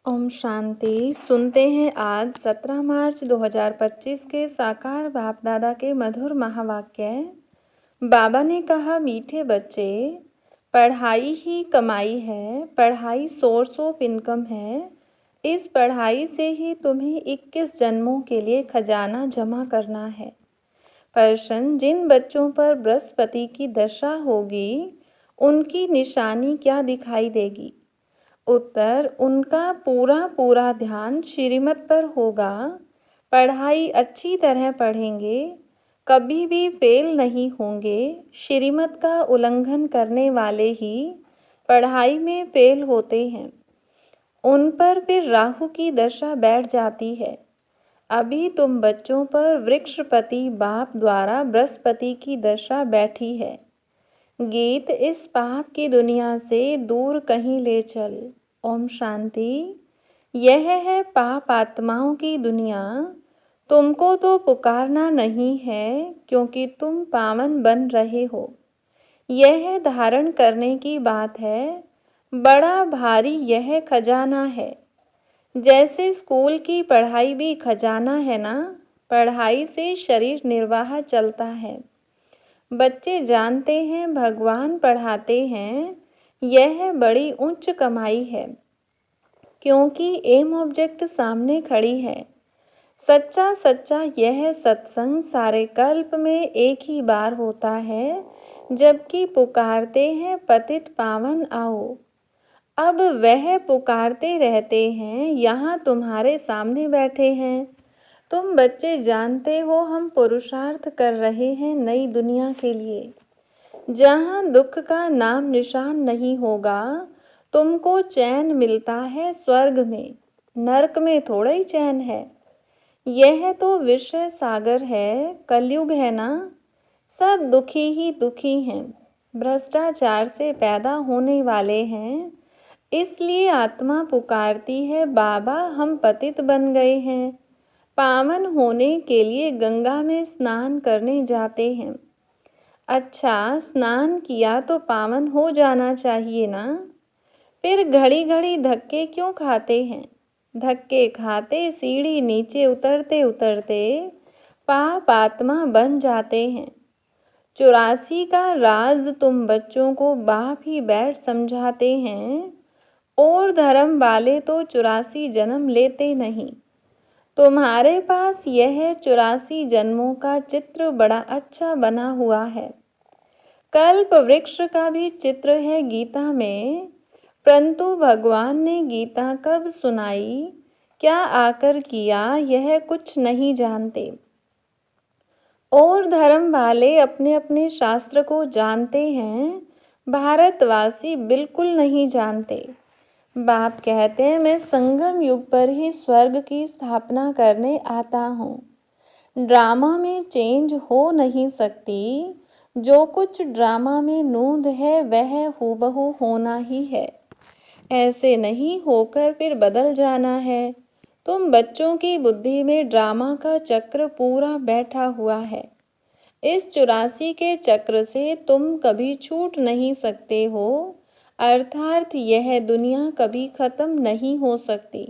ओम शांति। सुनते हैं आज 17 मार्च 2025 के साकार बाप दादा के मधुर महावाक्य। बाबा ने कहा, मीठे बच्चे, पढ़ाई ही कमाई है, पढ़ाई सोर्स ऑफ इनकम है। इस पढ़ाई से ही तुम्हें 21 जन्मों के लिए खजाना जमा करना है। प्रश्न, जिन बच्चों पर बृहस्पति की दशा होगी उनकी निशानी क्या दिखाई देगी? उत्तर, उनका पूरा ध्यान श्रीमत पर होगा। पढ़ाई अच्छी तरह पढ़ेंगे, कभी भी फेल नहीं होंगे। श्रीमत का उल्लंघन करने वाले ही पढ़ाई में फेल होते हैं। उन पर फिर राहु की दशा बैठ जाती है। अभी तुम बच्चों पर वृक्षपति बाप द्वारा बृहस्पति की दशा बैठी है। गीत, इस पाप की दुनिया से दूर कहीं ले चल। ओम शांति। यह है पाप आत्माओं की दुनिया। तुमको तो पुकारना नहीं है, क्योंकि तुम पावन बन रहे हो। यह धारण करने की बात है। बड़ा भारी यह खजाना है। जैसे स्कूल की पढ़ाई भी खजाना है ना, पढ़ाई से शरीर निर्वाह चलता है। बच्चे जानते हैं भगवान पढ़ाते हैं, यह बड़ी उच्च कमाई है, क्योंकि एम ऑब्जेक्ट सामने खड़ी है। सच्चा सच्चा यह सत्संग सारे कल्प में एक ही बार होता है, जबकि पुकारते हैं पतित पावन आओ। अब वह पुकारते रहते हैं, यहाँ तुम्हारे सामने बैठे हैं। तुम बच्चे जानते हो हम पुरुषार्थ कर रहे हैं नई दुनिया के लिए, जहाँ दुख का नाम निशान नहीं होगा। तुमको चैन मिलता है स्वर्ग में, नरक में थोड़ा ही चैन है। यह तो विषय सागर है, कलयुग है ना। सब दुखी ही दुखी हैं, भ्रष्टाचार से पैदा होने वाले हैं। इसलिए आत्मा पुकारती है, बाबा हम पतित बन गए हैं। पावन होने के लिए गंगा में स्नान करने जाते हैं। अच्छा, स्नान किया तो पावन हो जाना चाहिए ना। फिर घड़ी घड़ी धक्के क्यों खाते हैं? धक्के खाते सीढ़ी नीचे उतरते उतरते पाप आत्मा बन जाते हैं। 84 का राज तुम बच्चों को बाप ही बैठ समझाते हैं, और धर्म वाले तो 84 जन्म लेते नहीं। तुम्हारे पास यह 84 जन्मों का चित्र बड़ा अच्छा बना हुआ है। कल्प वृक्ष का भी चित्र है गीता में, परंतु भगवान ने गीता कब सुनाई, क्या आकर किया, यह कुछ नहीं जानते। और धर्म वाले अपने अपने शास्त्र को जानते हैं, भारतवासी बिल्कुल नहीं जानते। बाप कहते हैं, मैं संगम युग पर ही स्वर्ग की स्थापना करने आता हूँ। ड्रामा में चेंज हो नहीं सकती। जो कुछ ड्रामा में नूंद है वह हूबहू होना ही है। ऐसे नहीं होकर फिर बदल जाना है। तुम बच्चों की बुद्धि में ड्रामा का चक्र पूरा बैठा हुआ है। इस 84 के चक्र से तुम कभी छूट नहीं सकते हो, अर्थात यह दुनिया कभी खत्म नहीं हो सकती।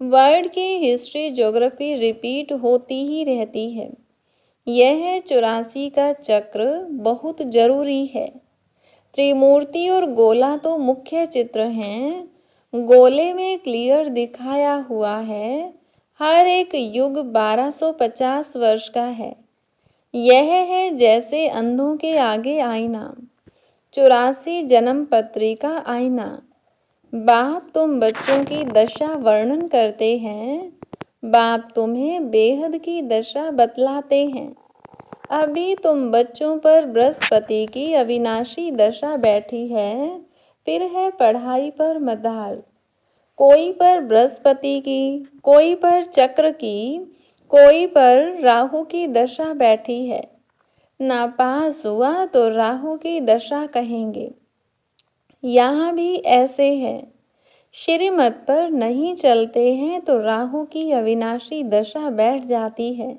वर्ल्ड की हिस्ट्री ज्योग्राफी रिपीट होती ही रहती है। यह 84 का चक्र बहुत जरूरी है। त्रिमूर्ति और गोला तो मुख्य चित्र हैं। गोले में क्लियर दिखाया हुआ है, हर एक युग 1250 वर्ष का है। यह है जैसे अंधों के आगे आईना, 84 जन्म पत्रिका आईना। बाप तुम बच्चों की दशा वर्णन करते हैं, बाप तुम्हें बेहद की दशा बतलाते हैं। अभी तुम बच्चों पर बृहस्पति की अविनाशी दशा बैठी है, फिर है पढ़ाई पर मदार। कोई पर बृहस्पति की, कोई पर चक्र की, कोई पर राहु की दशा बैठी है। नापास हुआ तो राहु की दशा कहेंगे। यहाँ भी ऐसे है, श्रीमत पर नहीं चलते हैं तो राहु की अविनाशी दशा बैठ जाती है।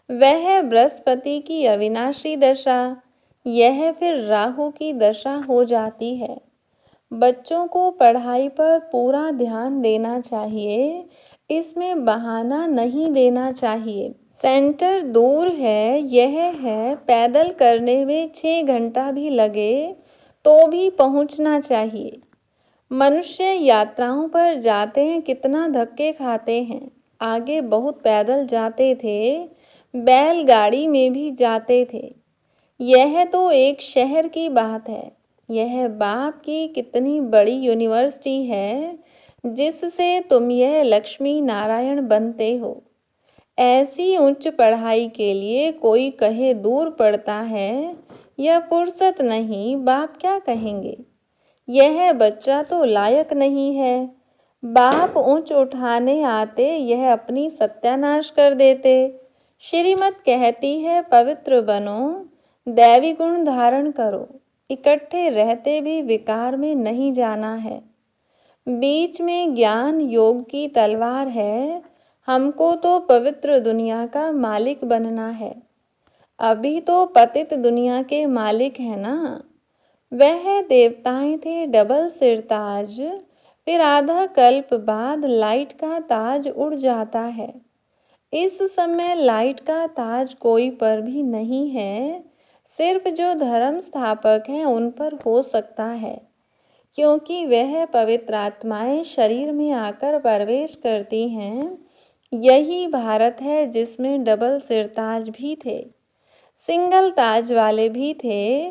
वह बृहस्पति की अविनाशी दशा, यह फिर राहु की दशा हो जाती है। बच्चों को पढ़ाई पर पूरा ध्यान देना चाहिए, इसमें बहाना नहीं देना चाहिए। सेंटर दूर है, यह है, पैदल करने में 6 घंटा भी लगे तो भी पहुंचना चाहिए। मनुष्य यात्राओं पर जाते हैं, कितना धक्के खाते हैं। आगे बहुत पैदल जाते थे, बैलगाड़ी में भी जाते थे। यह तो एक शहर की बात है। यह बाप की कितनी बड़ी यूनिवर्सिटी है जिससे तुम यह लक्ष्मी नारायण बनते हो। ऐसी उच्च पढ़ाई के लिए कोई कहे दूर पड़ता है या फुर्सत नहीं, बाप क्या कहेंगे। यह बच्चा तो लायक नहीं है। बाप ऊंच उठाने आते, यह अपनी सत्यानाश कर देते। श्रीमत कहती है पवित्र बनो, दैवी गुण धारण करो। इकट्ठे रहते भी विकार में नहीं जाना है। बीच में ज्ञान योग की तलवार है। हमको तो पवित्र दुनिया का मालिक बनना है। अभी तो पतित दुनिया के मालिक है ना। वह देवताएं थे डबल सिर ताज, फिर आधा कल्प बाद लाइट का ताज उड़ जाता है। इस समय लाइट का ताज कोई पर भी नहीं है, सिर्फ जो धर्म स्थापक हैं उन पर हो सकता है, क्योंकि वह पवित्र आत्माएं शरीर में आकर प्रवेश करती हैं। यही भारत है जिसमें डबल सिर ताज भी थे, सिंगल ताज वाले भी थे।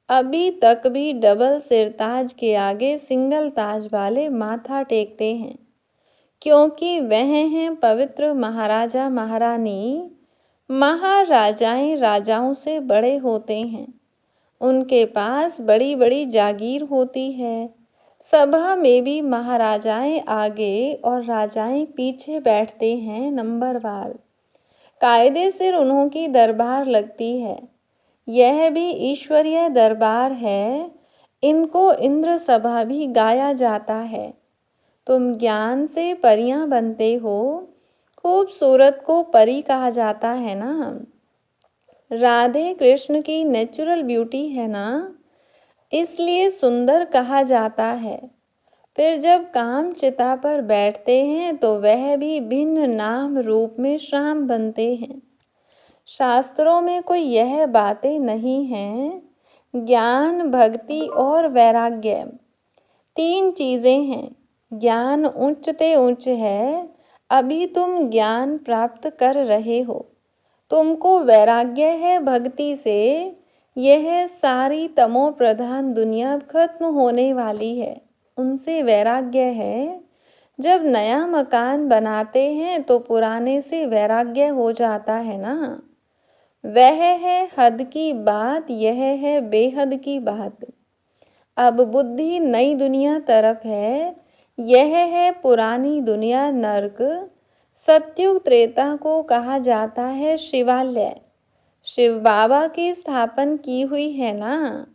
अभी तक भी डबल सिर ताज के आगे सिंगल ताज वाले माथा टेकते हैं, क्योंकि वह हैं पवित्र महाराजा महारानी। महाराजाएं राजाओं से बड़े होते हैं, उनके पास बड़ी बड़ी जागीर होती है। सभा में भी महाराजाएं आगे और राजाएं पीछे बैठते हैं नंबरवार। कायदे से उन्हों की दरबार लगती है। यह भी ईश्वरीय दरबार है। इनको इंद्र सभा भी गाया जाता है। तुम ज्ञान से परियां बनते हो। खूबसूरत को परी कहा जाता है ना। राधे कृष्ण की नेचुरल ब्यूटी है ना, इसलिए सुंदर कहा जाता है। फिर जब काम चिता पर बैठते हैं तो वह भी भिन्न नाम रूप में श्याम बनते हैं। शास्त्रों में कोई यह बातें नहीं हैं। ज्ञान, भक्ति और वैराग्य 3 चीजें हैं। ज्ञान उच्चते उच्च है। अभी तुम ज्ञान प्राप्त कर रहे हो। तुमको वैराग्य है भक्ति से। यह सारी तमो प्रधान दुनिया खत्म होने वाली है, उनसे वैराग्य है। जब नया मकान बनाते हैं तो पुराने से वैराग्य हो जाता है ना। वह है हद की बात, यह है बेहद की बात। अब बुद्धि नई दुनिया तरफ है। यह है पुरानी दुनिया नरक। सतयुग त्रेता को कहा जाता है शिवालय। शिव बाबा की स्थापन की हुई है ना।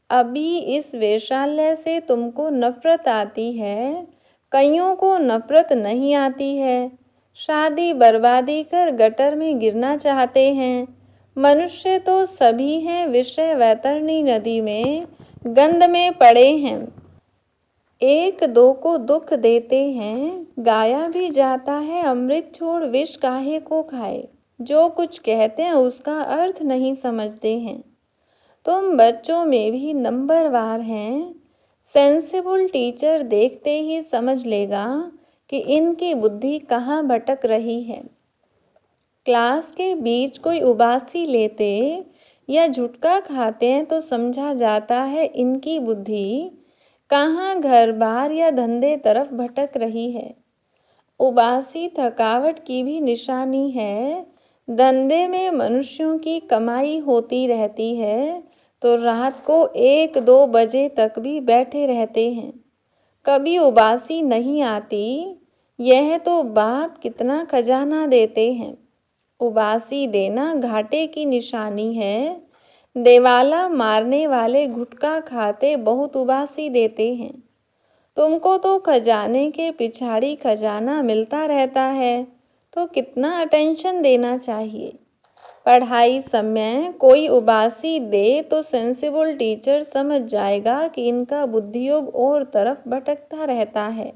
अभी इस वेश्यालय से तुमको नफरत आती है, कईयों को नफरत नहीं आती है। शादी बर्बादी कर गटर में गिरना चाहते हैं। मनुष्य तो सभी हैं विषय वैतरणी नदी में गंध में पड़े हैं। एक दो को दुख देते हैं। गाया भी जाता है अमृत छोड़ विष काहे को खाए। जो कुछ कहते हैं उसका अर्थ नहीं समझते हैं। तुम बच्चों में भी नंबरवार हैं। सेंसिबल टीचर देखते ही समझ लेगा कि इनकी बुद्धि कहाँ भटक रही है। क्लास के बीच कोई उबासी लेते या झुटका खाते हैं तो समझा जाता है इनकी बुद्धि कहाँ घर बार या धंधे तरफ भटक रही है। उबासी थकावट की भी निशानी है। धंधे में मनुष्यों की कमाई होती रहती है तो रात को 1-2 बजे तक भी बैठे रहते हैं, कभी उबासी नहीं आती। यह तो बाप कितना खजाना देते हैं। उबासी देना घाटे की निशानी है। देवाला मारने वाले गुटखा खाते बहुत उबासी देते हैं। तुमको तो खजाने के पिछाड़ी खजाना मिलता रहता है, तो कितना अटेंशन देना चाहिए। पढ़ाई समय कोई उबासी दे तो सेंसिबल टीचर समझ जाएगा कि इनका बुद्धियोग और तरफ भटकता रहता है।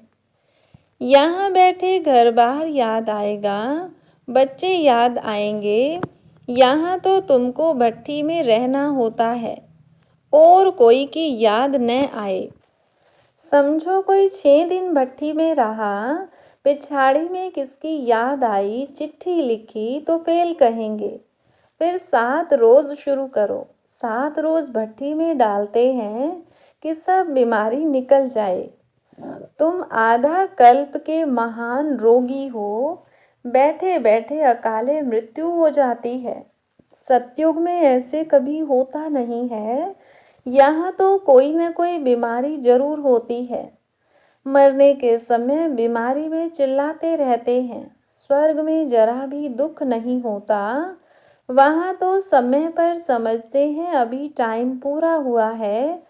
यहाँ बैठे घर बार याद आएगा, बच्चे याद आएंगे। यहाँ तो तुमको भट्ठी में रहना होता है और कोई की याद न आए। समझो कोई 6 दिन भट्ठी में रहा, पिछाड़ी में किसकी याद आई, चिट्ठी लिखी तो फेल कहेंगे। फिर 7 रोज शुरू करो। 7 रोज भट्ठी में डालते हैं कि सब बीमारी निकल जाए। तुम आधा कल्प के महान रोगी हो, बैठे बैठे अकाले मृत्यु हो जाती है। सतयुग में ऐसे कभी होता नहीं है। यहाँ तो कोई न कोई बीमारी जरूर होती है। मरने के समय बीमारी में चिल्लाते रहते हैं। स्वर्ग में जरा भी दुख नहीं होता। वहाँ तो समय पर समझते हैं अभी टाइम पूरा हुआ है,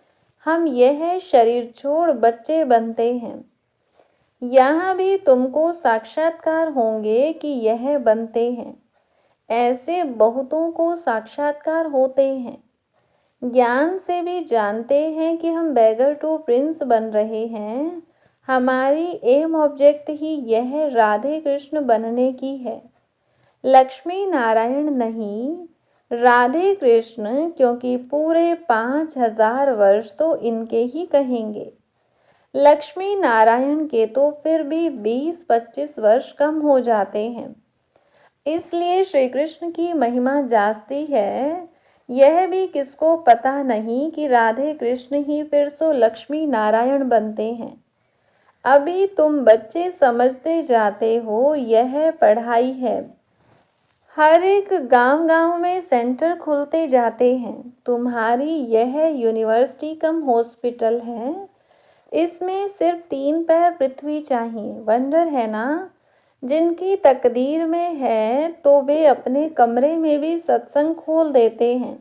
हम यह शरीर छोड़ बच्चे बनते हैं। यहाँ भी तुमको साक्षात्कार होंगे कि यह बनते हैं। ऐसे बहुतों को साक्षात्कार होते हैं। ज्ञान से भी जानते हैं कि हम बेगर टू प्रिंस बन रहे हैं। हमारी एम ऑब्जेक्ट ही यह राधे कृष्ण बनने की है, लक्ष्मी नारायण नहीं, राधे कृष्ण, क्योंकि पूरे 5000 वर्ष तो इनके ही कहेंगे। लक्ष्मी नारायण के तो फिर भी 20-25 वर्ष कम हो जाते हैं। इसलिए श्री कृष्ण की महिमा जास्ती है। यह भी किसको पता नहीं कि राधे कृष्ण ही फिर सो लक्ष्मी नारायण बनते हैं। अभी तुम बच्चे समझते जाते हो, यह पढ़ाई है। हर एक गांव-गांव में सेंटर खुलते जाते हैं। तुम्हारी यह यूनिवर्सिटी कम हॉस्पिटल है। इसमें सिर्फ 3 पैर पृथ्वी चाहिए। वंडर है ना, जिनकी तकदीर में है तो वे अपने कमरे में भी सत्संग खोल देते हैं।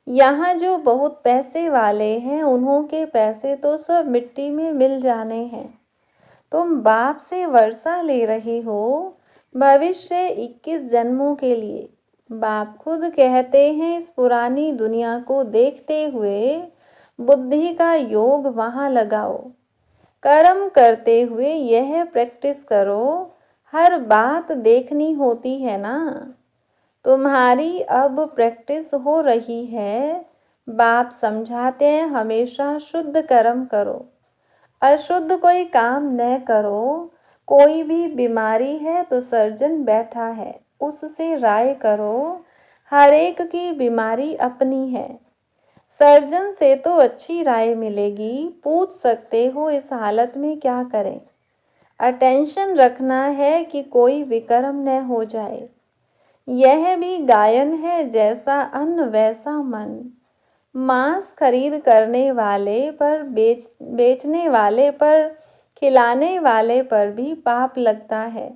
यहाँ जो बहुत पैसे वाले हैं, उन्हों के पैसे तो सब मिट्टी में मिल जाने हैं। तुम बाप से वर्षा ले रही हो, भविष्य 21 जन्मों के लिए। बाप खुद कहते हैं इस पुरानी दुनिया को देखते हुए बुद्धि का योग वहाँ लगाओ। कर्म करते हुए यह प्रैक्टिस करो। हर बात देखनी होती है ना। तुम्हारी अब प्रैक्टिस हो रही है। बाप समझाते हैं हमेशा शुद्ध कर्म करो, अशुद्ध कोई काम न करो। कोई भी बीमारी है तो सर्जन बैठा है, उससे राय करो। हर एक की बीमारी अपनी है। सर्जन से तो अच्छी राय मिलेगी। पूछ सकते हो इस हालत में क्या करें। अटेंशन रखना है कि कोई विकर्म न हो जाए। यह भी गायन है, जैसा अन्न वैसा मन। मांस खरीद करने वाले पर, बेचने वाले पर, खिलाने वाले पर भी पाप लगता है।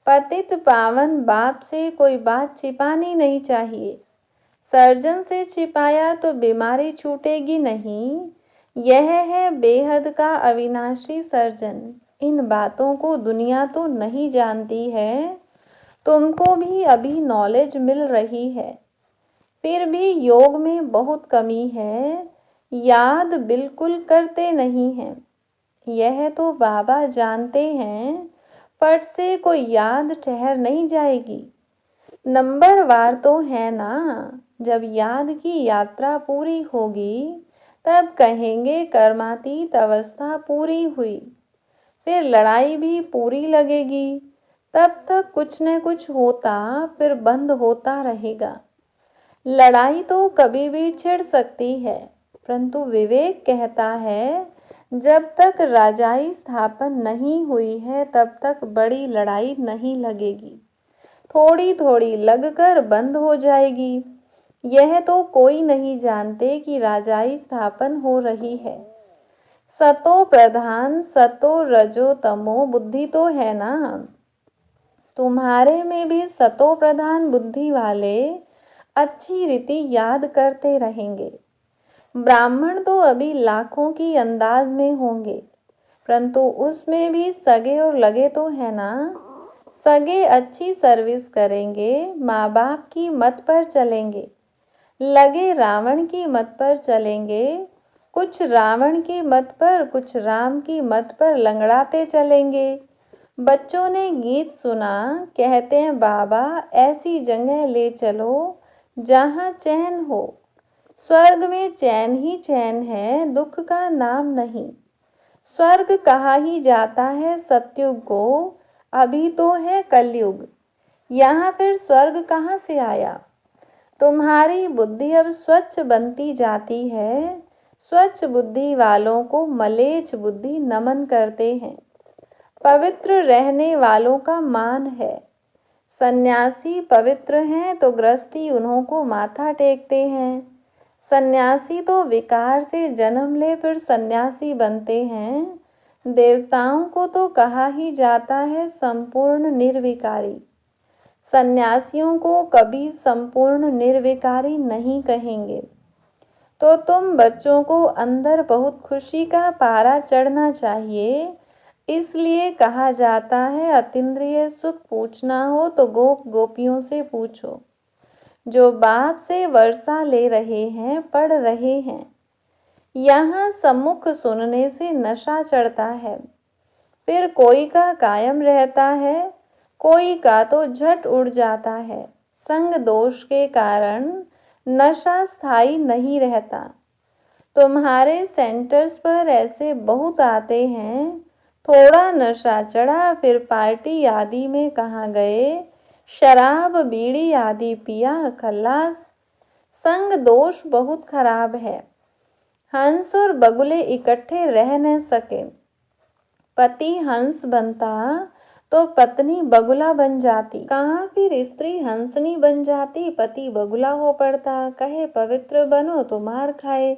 पतित पावन बाप से कोई बात छिपानी नहीं चाहिए। सर्जन से छिपाया तो बीमारी छूटेगी नहीं। यह है बेहद का अविनाशी सर्जन। इन बातों को दुनिया तो नहीं जानती है। तुमको भी अभी नॉलेज मिल रही है। फिर भी योग में बहुत कमी है। याद बिल्कुल करते नहीं हैं। यह तो बाबा जानते हैं। पट से कोई याद ठहर नहीं जाएगी। नंबरवार तो है ना। जब याद की यात्रा पूरी होगी तब कहेंगे कर्मातीत अवस्था पूरी हुई। फिर लड़ाई भी पूरी लगेगी। तब तक कुछ न कुछ होता, फिर बंद होता रहेगा। लड़ाई तो कभी भी छिड़ सकती है, परंतु विवेक कहता है जब तक राजाई स्थापन नहीं हुई है तब तक बड़ी लड़ाई नहीं लगेगी। थोड़ी थोड़ी लगकर बंद हो जाएगी। यह तो कोई नहीं जानते कि राजाई स्थापन हो रही है। सतो प्रधान, सतो रजो तमो बुद्धि तो है ना। तुम्हारे में भी सतो प्रधान बुद्धि वाले अच्छी रीति याद करते रहेंगे। ब्राह्मण तो अभी लाखों की अंदाज में होंगे, परंतु उसमें भी सगे और लगे तो है ना। सगे अच्छी सर्विस करेंगे, माँ बाप की मत पर चलेंगे, लगे रावण की मत पर चलेंगे, कुछ रावण की मत पर कुछ राम की मत पर लंगड़ाते चलेंगे। बच्चों ने गीत सुना, कहते हैं बाबा ऐसी जगह ले चलो जहाँ चैन हो। स्वर्ग में चैन ही चैन है, दुख का नाम नहीं। स्वर्ग कहा ही जाता है सतयुग को, अभी तो है कलयुग, यहाँ फिर स्वर्ग कहाँ से आया। तुम्हारी बुद्धि अब स्वच्छ बनती जाती है, स्वच्छ बुद्धि वालों को मलेच्छ बुद्धि नमन करते हैं। पवित्र रहने वालों का मान है। सन्यासी पवित्र हैं तो गृहस्थी उन्हों को माथा टेकते हैं। सन्यासी तो विकार से जन्म ले फिर सन्यासी बनते हैं। देवताओं को तो कहा ही जाता है संपूर्ण निर्विकारी। सन्यासियों को कभी संपूर्ण निर्विकारी नहीं कहेंगे। तो तुम बच्चों को अंदर बहुत खुशी का पारा चढ़ना चाहिए, इसलिए कहा जाता है अतीन्द्रिय सुख पूछना हो तो गोप गोपियों से पूछो, जो बाप से वर्षा ले रहे हैं, पढ़ रहे हैं। यहाँ सम्मुख सुनने से नशा चढ़ता है, फिर कोई का कायम रहता है, कोई का तो झट उड़ जाता है। संग दोष के कारण नशा स्थायी नहीं रहता। तुम्हारे सेंटर्स पर ऐसे बहुत आते हैं, थोड़ा नशा चढ़ा फिर पार्टी आदि में कहाँ गए, शराब बीड़ी आदि पिया, खल्लास। संग दोष बहुत खराब है। हंस और बगुले इकट्ठे रह न सके। पति हंस बनता तो पत्नी बगुला बन जाती, कहाँ फिर स्त्री हंसनी बन जाती, पति बगुला हो पड़ता। कहे पवित्र बनो तो मार खाए।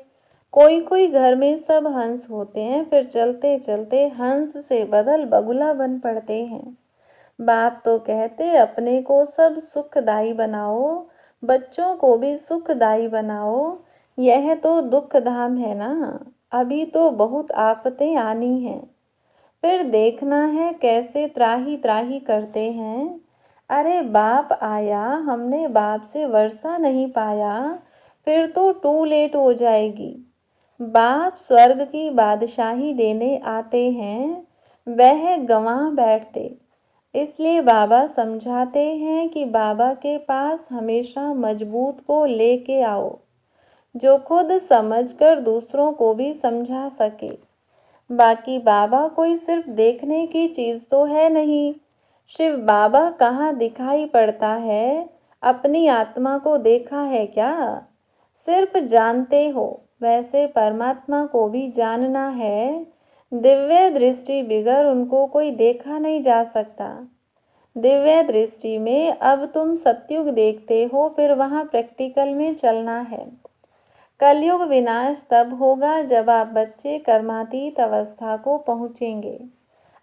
कोई कोई घर में सब हंस होते हैं, फिर चलते चलते हंस से बदल बगुला बन पड़ते हैं। बाप तो कहते अपने को सब सुखदायी बनाओ, बच्चों को भी सुखदायी बनाओ। यह तो दुख धाम है ना, अभी तो बहुत आफतें आनी हैं, फिर देखना है कैसे त्राही त्राही करते हैं। अरे बाप आया, हमने बाप से वर्षा नहीं पाया, फिर तो टू लेट हो जाएगी। बाप स्वर्ग की बादशाही देने आते हैं, वह गंवा बैठते। इसलिए बाबा समझाते हैं कि बाबा के पास हमेशा मजबूत को लेके आओ, जो खुद समझकर दूसरों को भी समझा सके। बाकी बाबा कोई सिर्फ देखने की चीज़ तो है नहीं। शिव बाबा कहाँ दिखाई पड़ता है, अपनी आत्मा को देखा है क्या? सिर्फ जानते हो, वैसे परमात्मा को भी जानना है। दिव्य दृष्टि बिगर उनको कोई देखा नहीं जा सकता। दिव्य दृष्टि में अब तुम सतयुग देखते हो, फिर वहाँ प्रैक्टिकल में चलना है। कलयुग विनाश तब होगा जब आप बच्चे कर्मातीत अवस्था को पहुँचेंगे।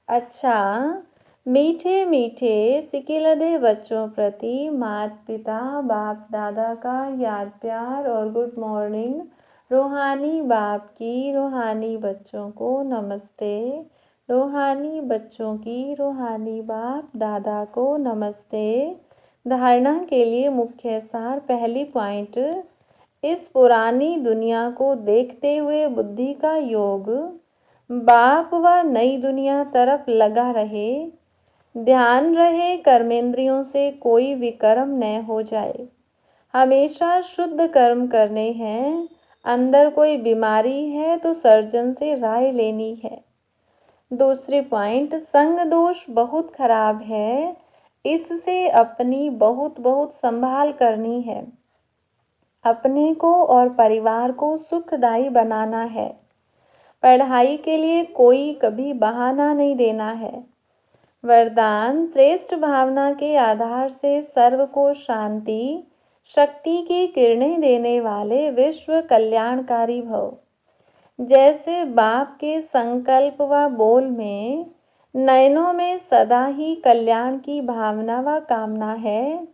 अच्छा, मीठे मीठे सिकिलधे बच्चों प्रति माता पिता बाप दादा का याद प्यार और गुड मॉर्निंग। रूहानी बाप की रूहानी बच्चों को नमस्ते। रूहानी बच्चों की रूहानी बाप दादा को नमस्ते। धारणा के लिए मुख्य सार। पहली पॉइंट, इस पुरानी दुनिया को देखते हुए बुद्धि का योग बाप व नई दुनिया तरफ लगा रहे। ध्यान रहे कर्मेंद्रियों से कोई विकर्म न हो जाए। हमेशा शुद्ध कर्म करने हैं। अंदर कोई बीमारी है तो सर्जन से राय लेनी है। दूसरी पॉइंट, संग दोष बहुत खराब है, इससे अपनी बहुत बहुत संभाल करनी है। अपने को और परिवार को सुखदायी बनाना है। पढ़ाई के लिए कोई कभी बहाना नहीं देना है। वरदान, श्रेष्ठ भावना के आधार से सर्व को शांति शक्ति की किरणें देने वाले विश्व कल्याणकारी भव। जैसे बाप के संकल्प व बोल में नयनों में सदा ही कल्याण की भावना व कामना है,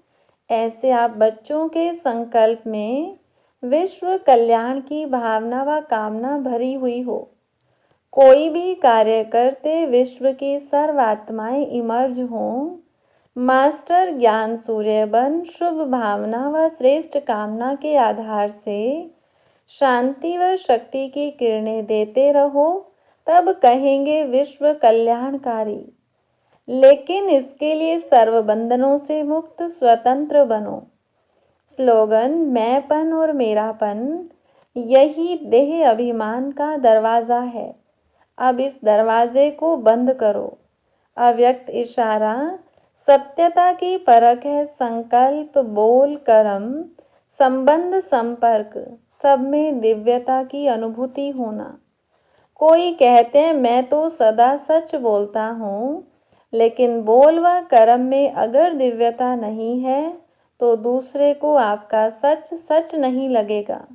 ऐसे आप बच्चों के संकल्प में विश्व कल्याण की भावना व कामना भरी हुई हो। कोई भी कार्य करते विश्व की सर्व आत्माएं इमर्ज हों, मास्टर ज्ञान सूर्य बन शुभ भावना व श्रेष्ठ कामना के आधार से शांति व शक्ति की किरणें देते रहो, तब कहेंगे विश्व कल्याणकारी। लेकिन इसके लिए सर्व बंधनों से मुक्त स्वतंत्र बनो। स्लोगन मैंपन और मेरापन, यही देह अभिमान का दरवाज़ा है। अब इस दरवाजे को बंद करो। अव्यक्त इशारा सत्यता की परख है। संकल्प, बोल, कर्म, संबंध, संपर्क, सब में दिव्यता की अनुभूति होना। कोई कहते हैं मैं तो सदा सच बोलता हूँ, लेकिन बोल व कर्म में अगर दिव्यता नहीं है तो दूसरे को आपका सच सच नहीं लगेगा।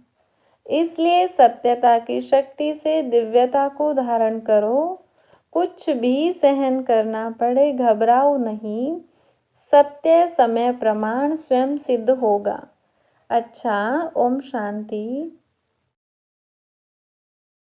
इसलिए सत्यता की शक्ति से दिव्यता को धारण करो। कुछ भी सहन करना पड़े घबराओ नहीं। सत्य समय प्रमाण स्वयं सिद्ध होगा। अच्छा, ओम शांति।